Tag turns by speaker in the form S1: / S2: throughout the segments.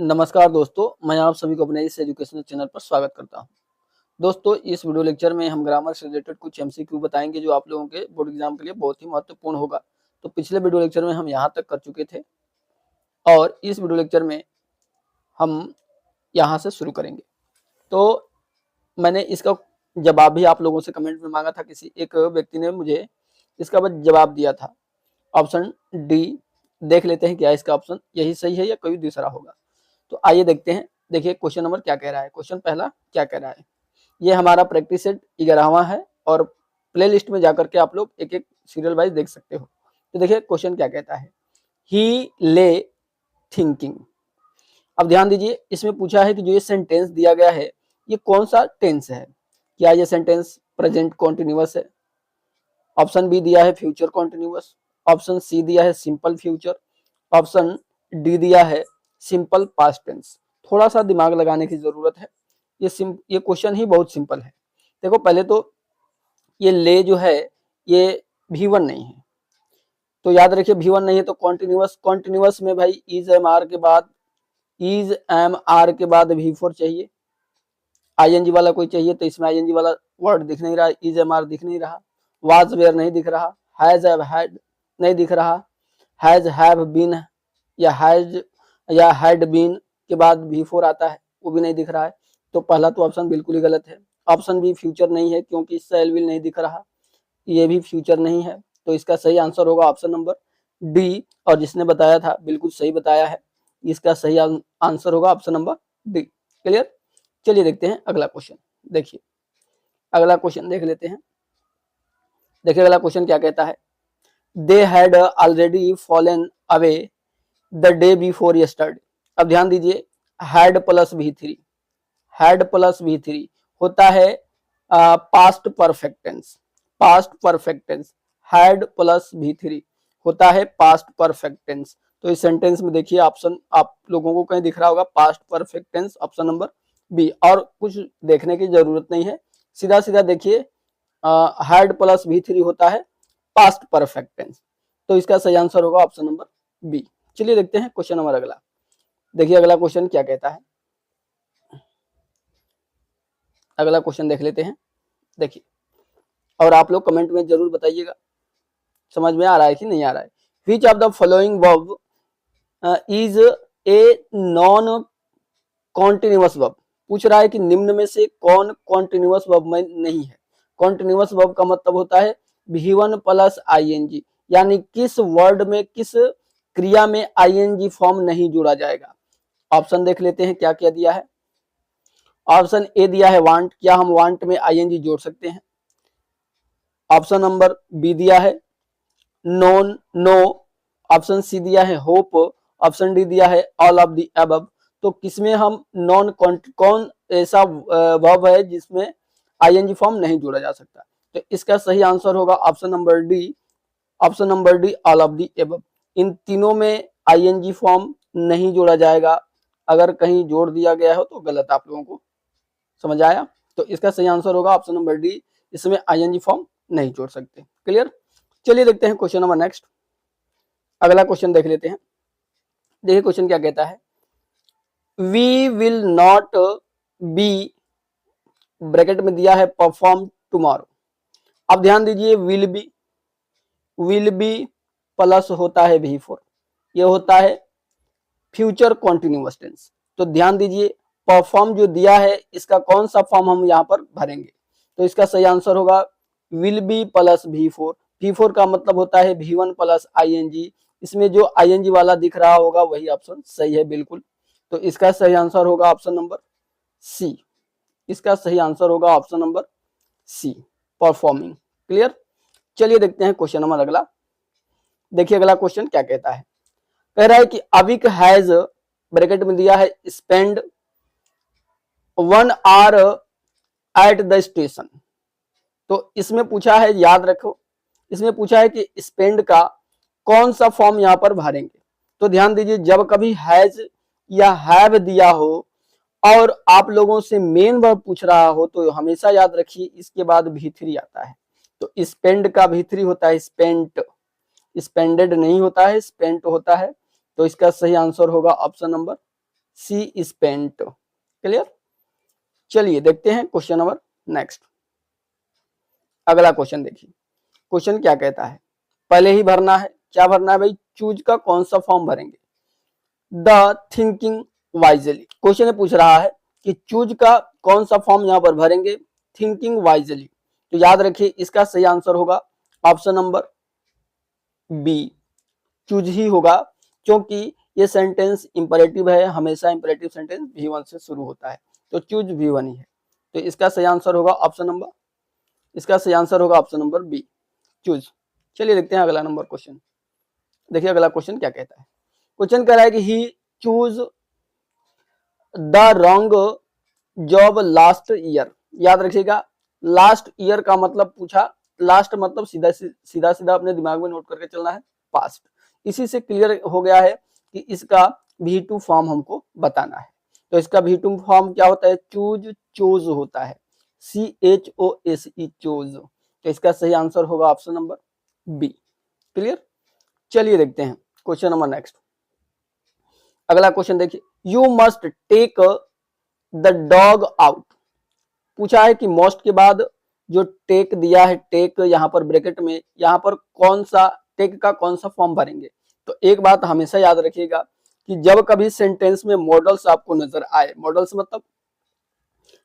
S1: नमस्कार दोस्तों, मैं आप सभी को अपने इस एजुकेशनल चैनल पर स्वागत करता हूं। दोस्तों, इस वीडियो लेक्चर में हम ग्रामर से रिलेटेड कुछ एमसीक्यू बताएंगे जो आप लोगों के बोर्ड एग्जाम के लिए बहुत ही महत्वपूर्ण होगा। तो पिछले वीडियो लेक्चर में हम यहां तक कर चुके थे और इस वीडियो लेक्चर में हम यहां से शुरू करेंगे। तो मैंने इसका जवाब भी आप लोगों से कमेंट में मांगा था, किसी एक व्यक्ति ने मुझे इसका जवाब दिया था। ऑप्शन डी, देख लेते हैं क्या इसका ऑप्शन यही सही है या कोई दूसरा होगा। तो आइए देखते हैं। देखिए क्वेश्चन नंबर क्या कह रहा है। क्वेश्चन पहला क्या कह रहा है, ये हमारा प्रैक्टिस सेट 11वां है और प्ले लिस्ट में जाकर के आप लोग एक एक सीरियल वाइज देख सकते हो। तो देखिए क्वेश्चन क्या कहता है, ही ले थिंकिंग। अब ध्यान दीजिए, इसमें पूछा है कि जो ये सेंटेंस दिया गया है ये कौन सा टेंस है। क्या ये सेंटेंस प्रेजेंट कॉन्टिन्यूअस है? ऑप्शन बी दिया है फ्यूचर कॉन्टिन्यूअस, ऑप्शन सी दिया है सिंपल फ्यूचर, ऑप्शन डी दिया है सिंपल पास्ट टेंस। थोड़ा सा दिमाग लगाने की जरूरत है। ये क्वेश्चन ही बहुत सिंपल है। देखो पहले तो ये ले जो है ये V1 नहीं है, तो याद रखिए V1 नहीं है तो कॉन्टिन्यूअस में भाई इज एम आर के बाद V4 चाहिए। आईएनजी वाला कोई चाहिए तो इसमें आईएनजी वाला वर्ड दिख नहीं रहा, इज एम आर दिख नहीं रहा, वाज वेयर नहीं दिख रहा, हैज हैव हैड नहीं दिख रहा, हैज हैव बीन या हैड बीन के बाद V4 आता है वो भी नहीं दिख रहा है। तो पहला तो ऑप्शन बिल्कुल ही गलत है। ऑप्शन बी फ्यूचर नहीं है क्योंकि इससे एल विल नहीं दिख रहा, ये भी फ्यूचर नहीं है। तो इसका सही आंसर होगा ऑप्शन नंबर डी। और जिसने बताया था बिल्कुल सही बताया है, इसका सही आंसर होगा ऑप्शन नंबर डी। क्लियर? चलिए देखते हैं अगला क्वेश्चन। देखिए अगला क्वेश्चन देख लेते हैं। देखिए अगला क्वेश्चन क्या कहता है, they had already fallen away the day before yesterday. अब ध्यान दीजिए, हैड प्लस V3 होता है past perfect tense. Had plus V3 होता है पास्ट परफेक्ट टेंस। तो इस सेंटेंस में देखिए ऑप्शन आप लोगों को कहीं दिख रहा होगा past perfect tense, option number B. और कुछ देखने की जरूरत नहीं है, सीधा सीधा देखिए हैड प्लस V3 होता है पास्ट परफेक्ट टेंस। तो इसका सही आंसर होगा ऑप्शन नंबर बी। चलिए देखते हैं क्वेश्चन नंबर अगला। देखिए अगला क्वेश्चन क्या कहता है, अगला क्वेश्चन देख लेते हैं। देखिए और आप लोग कमेंट में जरूर बताइएगा समझ में आ रहा है कि नहीं आ रहा है। Which of the following verb is a non continuous verb. पूछ रहा है कि निम्न में से कौन कॉन्टिन्यूअस वर्ब में नहीं है। कॉन्टिन्यूअस वर्ब का मतलब होता है V1 प्लस ING, यानी किस वर्ड में किस क्रिया में ING फॉर्म नहीं जोड़ा जाएगा। ऑप्शन देख लेते हैं क्या क्या दिया है। ऑप्शन ए दिया है वांट, क्या हम वांट में ING जोड़ सकते हैं। ऑप्शन नंबर बी दिया है नो। ऑप्शन सी दिया है होप, ऑप्शन डी दिया है ऑल ऑफ द अबव। तो किसमें हम नॉन कौन ऐसा वर्ब है जिसमें ING फॉर्म नहीं जोड़ा जा सकता। तो इसका सही आंसर होगा option number D all of the above. इन तीनों में ING फॉर्म नहीं जोड़ा जाएगा, अगर कहीं जोड़ दिया गया हो तो गलत। आप लोगों को समझ आया? तो इसका सही आंसर होगा ऑप्शन नंबर डी, इसमें ING फॉर्म नहीं जोड़ सकते। क्लियर? चलिए देखते हैं क्वेश्चन नंबर नेक्स्ट। अगला क्वेश्चन देख लेते हैं। देखिए क्वेश्चन क्या कहता है, we will not be, bracket में दिया है परफॉर्म टुमारो। अब ध्यान दीजिए, विल बी प्लस होता है V4, ये होता है फ्यूचर कॉन्टिन्यूअस टेंस। तो ध्यान दीजिए परफॉर्म जो दिया है इसका कौन सा फॉर्म हम यहाँ पर भरेंगे। तो इसका सही आंसर होगा विल बी प्लस V4 का मतलब होता है V1 प्लस ING। इसमें जो ING वाला दिख रहा होगा वही ऑप्शन सही है बिल्कुल। तो इसका सही आंसर होगा ऑप्शन नंबर सी। इसका सही आंसर होगा option number C, performing. Clear? चलिए देखते हैं क्वेश्चन नंबर अगला। देखिए अगला क्वेश्चन क्या कहता है, कह रहा है कि अविक हैज, ब्रैकेट में दिया है spend 1 hour at the station. तो इसमें पूछा है, याद रखो, इसमें पूछा है कि स्पेंड का कौन सा फॉर्म यहां पर भरेंगे। तो ध्यान दीजिए, जब कभी हैज या हैव दिया हो और आप लोगों से मेन वर्ब पूछ रहा हो तो हमेशा याद रखिए इसके बाद V3 आता है। तो स्पेंड का V3 होता है स्पेंट, स्पेंडेड नहीं होता है, स्पेंट होता है। तो इसका सही आंसर होगा option number C spent. Clear. चलिए देखते हैं क्वेश्चन नंबर नेक्स्ट। अगला क्वेश्चन देखिए, क्वेश्चन क्या कहता है, पहले ही भरना है। क्या भरना है भाई, चूज का कौन सा फॉर्म भरेंगे, द थिंकिंग वाइजली। क्वेश्चन पूछ रहा है कि चूज का कौन सा फॉर्म यहाँ पर भरेंगे, थिंकिंग वाइजली। तो याद रखिए इसका सही आंसर होगा ऑप्शन नंबर बी, चूज ही होगा, क्योंकि ये सेंटेंस इंपरेटिव है, हमेशा इंपरेटिव सेंटेंस V1 से शुरू होता है, तो चूज V1 ही है। तो इसका सही आंसर होगा ऑप्शन नंबर बी, चूज। चलिए देखते हैं अगला नंबर क्वेश्चन। देखिए अगला क्वेश्चन क्या कहता है, क्वेश्चन कह रहा है कि he choose the wrong job last year. याद रखिएगा लास्ट ईयर का मतलब पूछा, लास्ट मतलब सीधा सीधा अपने दिमाग में नोट करके चलना है, पास्ट। इसी से क्लियर हो गया है कि इसका V2 फॉर्म हमको बताना है। तो इसका V2 फॉर्म क्या होता है, चोज होता है, CHOSE, चोज। तो इसका सही आंसर होगा ऑप्शन नंबर बी। क्लियर। चलिए देखते हैं क्वेश्चन नंबर नेक्स्ट। अगला क्वेश्चन देखिए, you must take the dog out. पूछा है कि मोस्ट के बाद जो टेक दिया है, टेक यहाँ पर ब्रैकेट में, यहाँ पर कौन सा टेक का कौन सा फॉर्म भरेंगे। तो एक बात हमेशा याद रखिएगा कि जब कभी सेंटेंस में मॉडल्स आपको नजर आए, मॉडल्स मतलब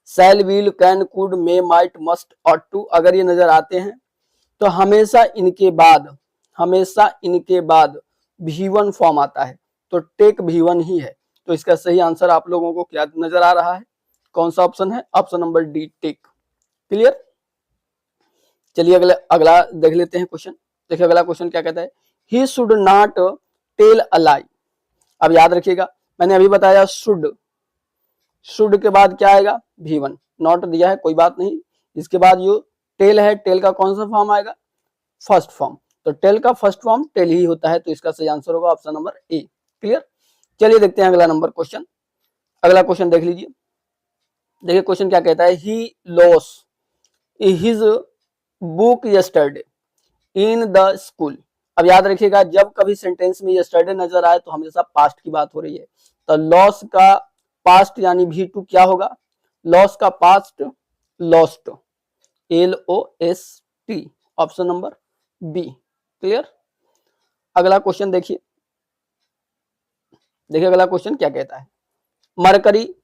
S1: shall, will, can, could, may, might, must और टू, अगर ये नजर आते हैं तो हमेशा इनके बाद V1 फॉर्म आता है। तो टेक V1 ही है। तो इसका सही आंसर आप लोगों को क्या नजर आ रहा है, कौन सा ऑप्शन है, option number D, take. Clear. चलिए अगला देख लेते हैं क्वेश्चन। देखिए अगला क्वेश्चन क्या कहता है, he should not tell a lie. अब याद रखिएगा मैंने अभी बताया शुड के बाद क्या आएगा, V1। नॉट दिया है कोई बात नहीं, इसके बाद जो टेल है, टेल का कौन सा फॉर्म आएगा, फर्स्ट फॉर्म। तो टेल का फर्स्ट फॉर्म टेल ही होता है। तो इसका सही आंसर होगा ऑप्शन नंबर ए। क्लियर। चलिए देखते हैं अगला नंबर क्वेश्चन। अगला क्वेश्चन देख लीजिए। देखिए क्वेश्चन क्या कहता है, he lost his book yesterday in the school. अब याद रखिएगा जब कभी सेंटेंस में यस्टरडे नजर आए तो हमेशा पास्ट की बात हो रही है। तो लॉस का पास्ट यानी V2 क्या होगा, लॉस का past lost, LOST, option number B. Clear. अगला क्वेश्चन देखिए अगला क्वेश्चन क्या कहता है, मरकरी,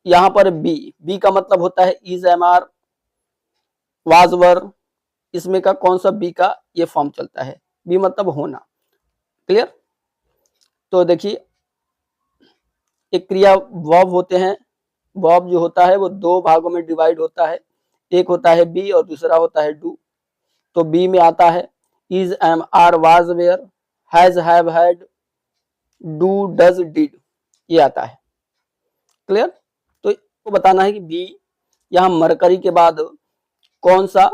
S1: यहां पर बी का मतलब होता है इज, एम, आर, वाज, वर। इसमें का कौन सा बी का ये फॉर्म चलता है, बी मतलब होना। क्लियर। तो देखिए एक क्रिया वर्ब होते हैं, वर्ब जो होता है वो दो भागों में डिवाइड होता है, एक होता है बी और दूसरा होता है डू। तो बी में आता है is, am, are, was, were, has, have, had, do, does, did, ये आता है। क्लियर। तो बताना है कि बी यहाँ मरकरी के बाद कौन सा,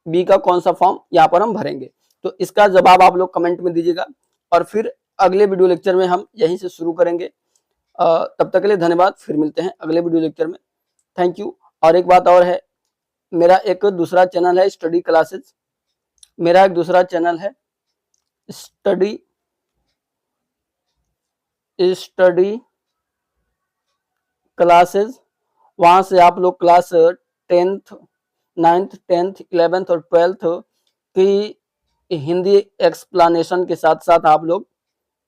S1: बी का कौन सा फॉर्म यहाँ पर हम भरेंगे। तो इसका जवाब आप लोग कमेंट में दीजिएगा और फिर अगले वीडियो लेक्चर में हम यहीं से शुरू करेंगे। तब तक के लिए धन्यवाद, फिर मिलते हैं अगले वीडियो लेक्चर में। Thank you. और एक बात और है, मेरा एक दूसरा चैनल है स्टडी क्लासेस, मेरा एक दूसरा चैनल है स्टडी क्लासेस। वहां से आप लोग class 10th 9th 10th 11th और 12th की हिंदी एक्सप्लेनेशन के साथ साथ आप लोग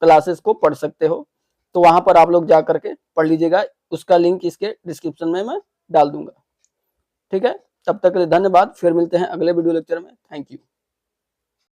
S1: क्लासेस को पढ़ सकते हो। तो वहां पर आप लोग जा करके पढ़ लीजिएगा, उसका लिंक इसके डिस्क्रिप्शन में मैं डाल दूंगा। ठीक है, तब तक के लिए धन्यवाद, फिर मिलते हैं अगले वीडियो लेक्चर में। Thank you.